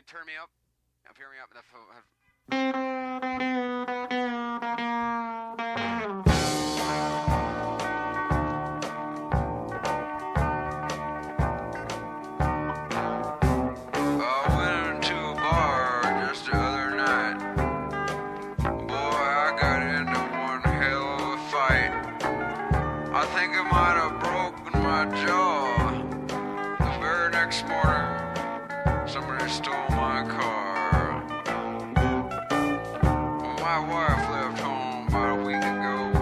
turn me up? Hear me up. I went into a bar just the other night. Boy, I got into one hell of a fight. I think I might have broken my jaw. The very next morning, somebody stole my car. My wife left home about a week ago.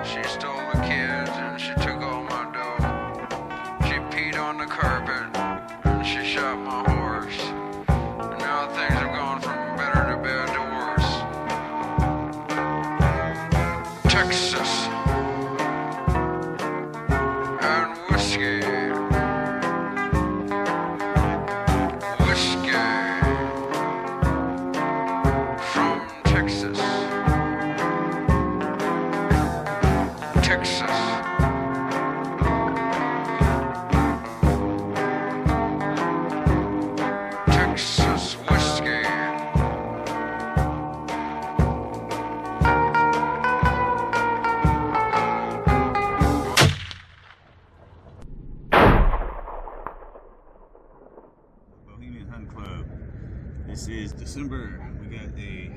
She stole the kids and she took all my dough. She peed on the carpet and she shot my horse. And now things have gone from better to bad to worse. Texas and whiskey. Texas. Texas whiskey. Bohemian Hunting Club. This is December. We got a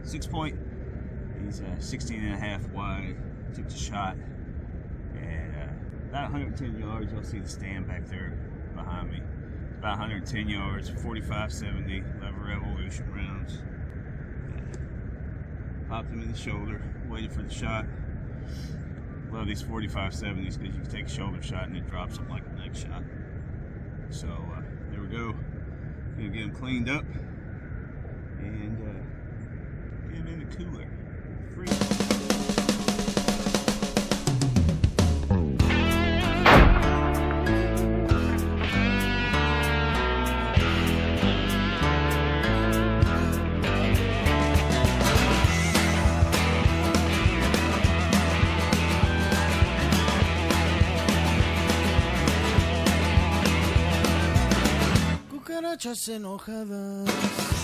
6-point. He's 16 and a half wide. Took the shot and about 110 yards. You'll see the stand back there behind me. About 110 yards, 45-70 lever revolution rounds. Popped him in the shoulder, waited for the shot. Love these 45-70s because you can take a shoulder shot and it drops them like a neck shot. So there we go. Gonna get him cleaned up and get him in the cooler. Free. Cucarachas enojadas